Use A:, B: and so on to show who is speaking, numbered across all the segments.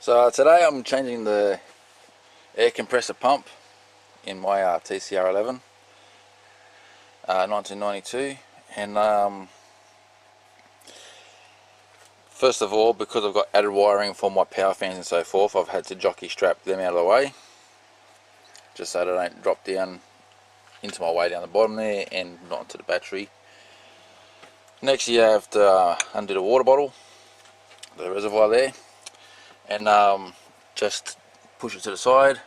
A: So today I'm changing the air compressor pump in my TCR10 1992, and first of all, because I've got added wiring for my power fans and so forth, I've had to jockey strap them out of the way just so they don't drop down into my way down the bottom there and not onto the battery. Next you have to undo the water bottle, the reservoir there, and just push it to the side,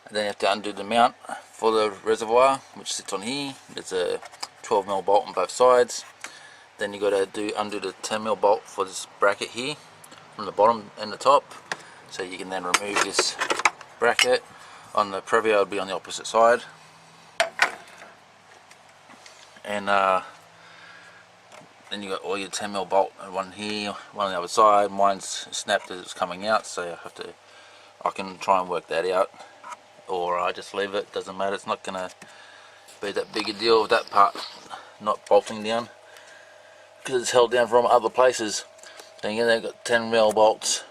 A: and then you have to undo the mount for the reservoir, which sits on here. There's a 12mm bolt on both sides. Then you got to undo the 10mm bolt for this bracket here from the bottom and the top, so you can then remove this bracket. On the Previa it will be on the opposite side, and then you got all your 10mm bolt, one here, one on the other side. Mine's snapped as it's coming out, so I can try and work that out, or I just leave it. Doesn't matter. It's not gonna be that big a deal with that part not bolting down, because it's held down from other places. Then again, they've got 10mm bolts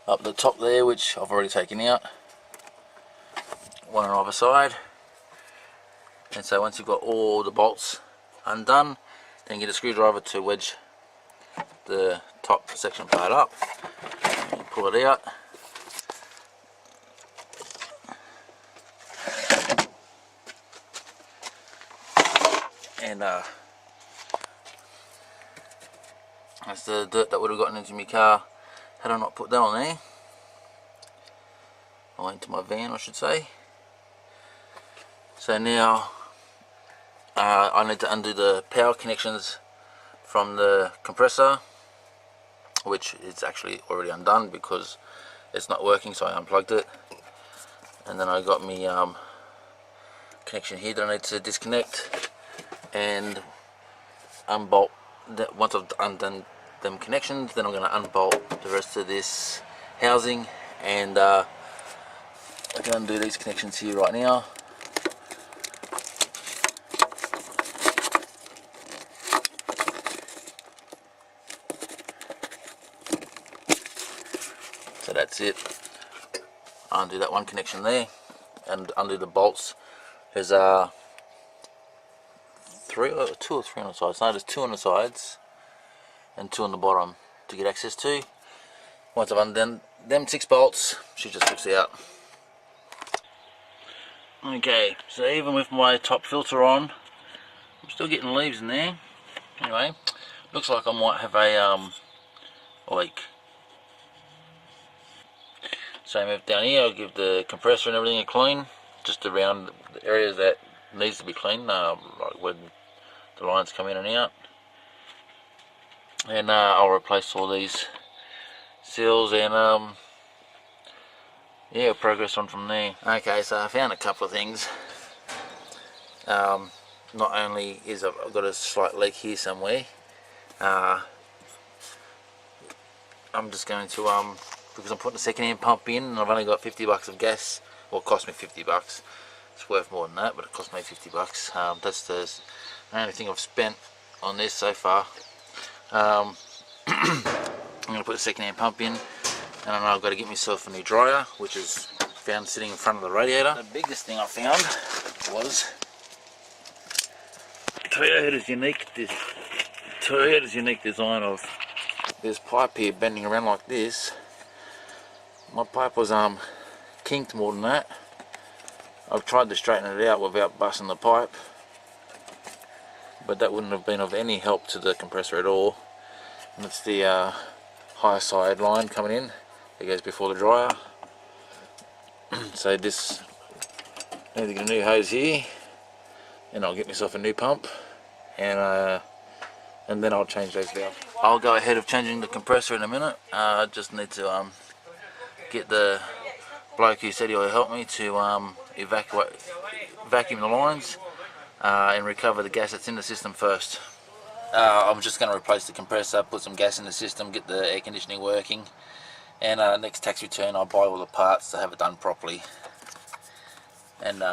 A: up the top there, which I've already taken out, one on either side. And so once you've got all the bolts undone, then get a screwdriver to wedge the top section part up, and pull it out, and that's the dirt that would have gotten into my car had I not put that on there, or into my van I should say. So now I need to undo the power connections from the compressor, which is actually already undone because it's not working, so I unplugged it. And then I got me connection here that I need to disconnect and unbolt. Once I've undone them connections, then I'm going to unbolt the rest of this housing, and I can undo these connections here right now. So that's it. Undo that one connection there, and undo the bolts. There's two or three on the sides. No, there's two on the sides and two on the bottom to get access to. Once I've undone them 6 bolts, she just flips out. Okay, so even with my top filter on, I'm still getting leaves in there. Anyway, looks like I might have a leak. Same with down here. I'll give the compressor and everything a clean, just around the areas that needs to be cleaned, like when the lines come in and out. And I'll replace all these seals, and yeah, progress on from there. Okay, so I found a couple of things. Not only is I've got a slight leak here somewhere, I'm just going to because I'm putting a second-hand pump in, and I've only got 50 bucks of gas. Well, it cost me 50 bucks. It's worth more than that, but it cost me 50 bucks. That's the only thing I've spent on this so far. I'm going to put a second-hand pump in, and I know I've got to get myself a new dryer, which is found sitting in front of the radiator. The biggest thing I found was Toyota's unique design of this pipe here bending around like this. My pipe was kinked more than that. I've tried to straighten it out without busting the pipe, but that wouldn't have been of any help to the compressor at all. And it's the high side line coming in that goes before the dryer. So this, I need to get a new hose here, and I'll get myself a new pump, and then I'll change those valves. I'll go ahead of changing the compressor in a minute. I just need to get the bloke who said he'll help me to vacuum the lines and recover the gas that's in the system first. I'm just going to replace the compressor, put some gas in the system, get the air conditioning working, and next tax return I'll buy all the parts to have it done properly. And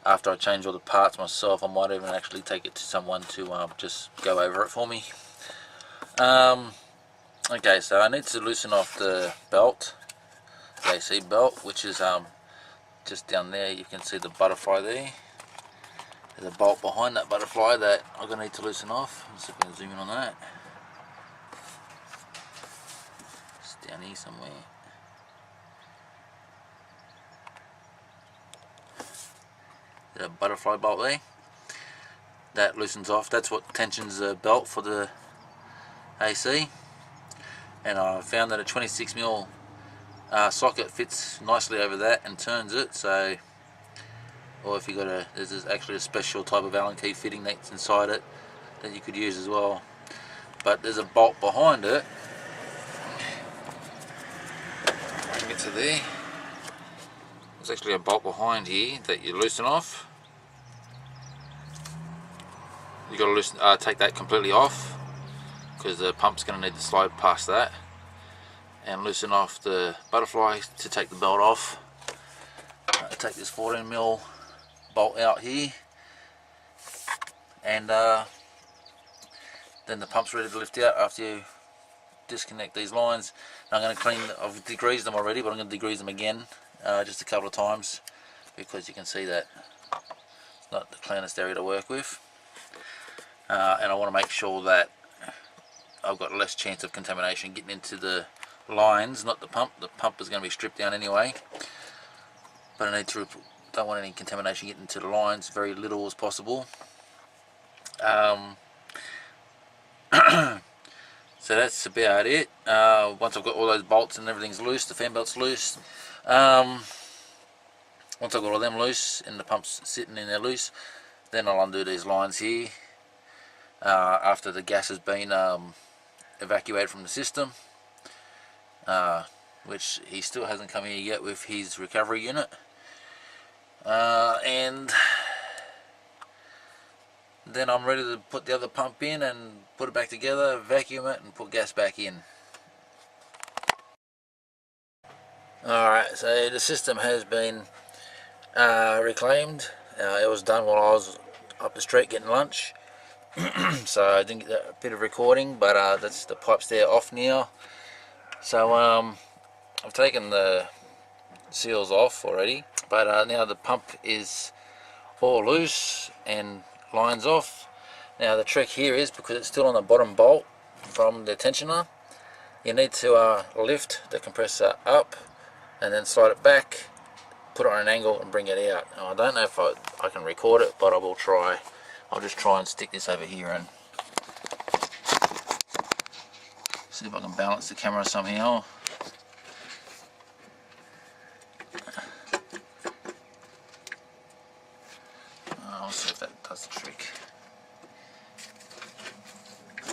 A: after I change all the parts myself, I might even actually take it to someone to just go over it for me. Okay, so I need to loosen off the belt, the AC belt, which is just down there. You can see the butterfly there. There's a bolt behind that butterfly that I'm going to need to loosen off. I'm just going to zoom in on that. It's down here somewhere. There's a butterfly bolt there. That loosens off. That's what tensions the belt for the AC. And I found that a 26mm socket fits nicely over that and turns it. So, or if you got a, there's actually a special type of Allen key fitting that's inside it that you could use as well. But there's a bolt behind it. Get to there. There's actually a bolt behind here that you loosen off. You got to loosen, take that completely off, because the pump's going to need to slide past that, and loosen off the butterfly to take the belt off. Take this 14mm bolt out here, and then the pump's ready to lift out after you disconnect these lines. Now I'm going to clean. I've degreased them already, but I'm going to degrease them again just a couple of times, because you can see that it's not the cleanest area to work with. And I want to make sure that I've got less chance of contamination getting into the lines, not the pump. The pump is going to be stripped down anyway, but I don't want any contamination getting into the lines, very little as possible. So that's about it. Once I've got all those bolts and everything's loose, the fan belt's loose. Once I've got all them loose and the pump's sitting in there loose, then I'll undo these lines here. After the gas has been evacuated from the system, which he still hasn't come here yet with his recovery unit, and then I'm ready to put the other pump in and put it back together, vacuum it, and put gas back in. Alright, so the system has been reclaimed. It was done while I was up the street getting lunch. So I didn't get that bit of recording, but that's the pipes there off now. So I've taken the seals off already, but now the pump is all loose and lines off. Now the trick here is, because it's still on the bottom bolt from the tensioner, you need to lift the compressor up and then slide it back, put it on an angle and bring it out. Now, I don't know if I can record it, but I will try. I'll just try and stick this over here and see if I can balance the camera somehow. I'll see if that does the trick.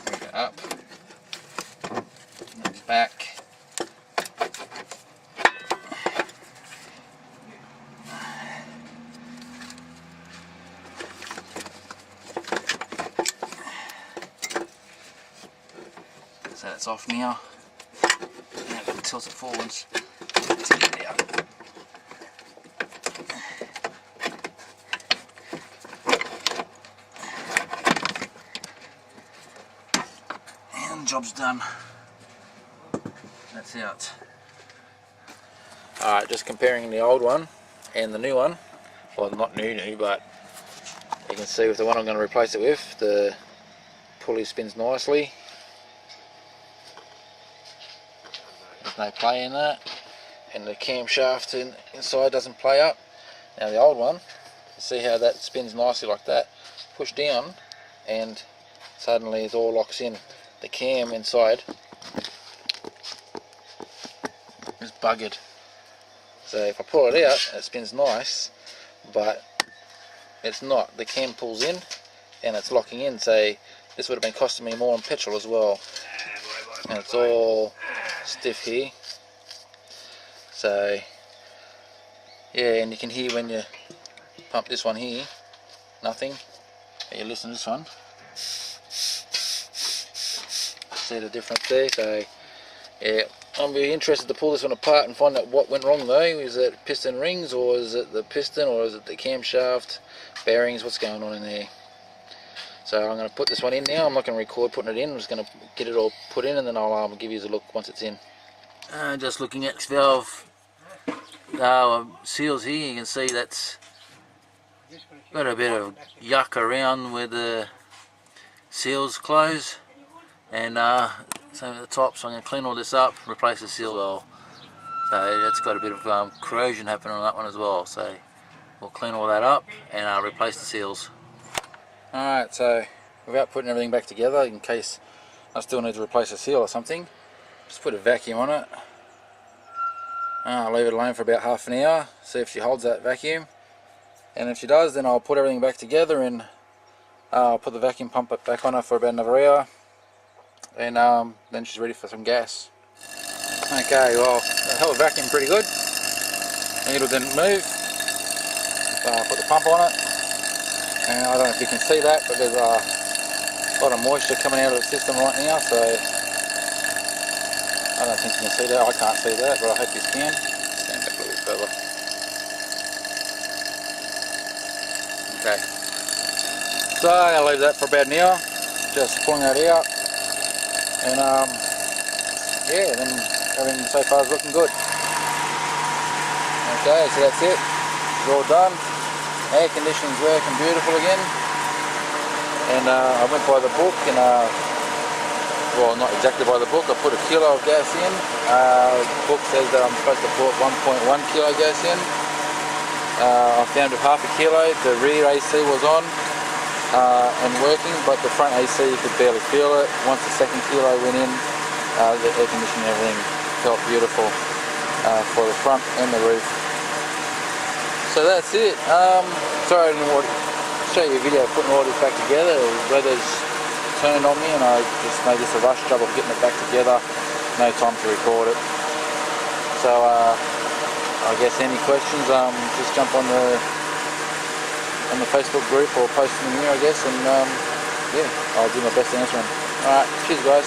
A: Bring it up, and back. So that's off now. Now I'm going to tilt it forwards to get it out. And job's done. That's out. Alright, just comparing the old one and the new one. Well, not new, but you can see with the one I'm going to replace it with, the pulley spins nicely. There's no play in that, and the camshaft inside doesn't play up. Now the old one, see how that spins nicely like that, push down and suddenly it all locks in. The cam inside is buggered, so if I pull it out it spins nice, but it's not. The cam pulls in and it's locking in, so this would have been costing me more on petrol as well, and it's all stiff here. So yeah, and you can hear when you pump this one here, nothing. But you listen to this one, see the difference there. So yeah, I'm very interested to pull this one apart and find out what went wrong though. Is it piston rings, or is it the piston, or is it the camshaft, bearings? What's going on in there? So I'm going to put this one in now. I'm not going to record putting it in. I'm just going to get it all put in, and then I'll give you a look once it's in. Just looking at this valve seals here, you can see that's got a bit of yuck around where the seals close, and same at the top. So I'm going to clean all this up, replace the seal well. So that's got a bit of corrosion happening on that one as well. So we'll clean all that up and replace the seals. Alright, so without putting everything back together, in case I still need to replace a seal or something, just put a vacuum on it. I'll leave it alone for about half an hour, see if she holds that vacuum, and if she does, then I'll put everything back together and I'll put the vacuum pump back on her for about another hour, and then she's ready for some gas. Okay, well, I held the vacuum pretty good. The needle didn't move, so I'll put the pump on it, and I don't know if you can see that, but there's a lot of moisture coming out of the system right now, so I don't think you can see that. I can't see that, but I hope you can. Stand back a little bit further. Okay. So I'll leave that for about an hour, just pulling that out, and yeah, then everything so far is looking good. Okay, so that's it. It's all done. Air conditioning's working beautiful again, and I went by the book and well, not exactly by the book, I put a kilo of gas in. The book says that I'm supposed to put 1.1 kilo gas in. I found with half a kilo, the rear AC was on and working, but the front AC you could barely feel it. Once the second kilo went in, the air conditioning and everything felt beautiful for the front and the roof. So that's it. Sorry I didn't show you a video of putting all this back together. The weather's turned on me and I just made this a rush job of getting it back together. No time to record it. So I guess any questions, just jump on the Facebook group or post them here, I guess, and yeah, I'll do my best to answer them. Alright, cheers guys.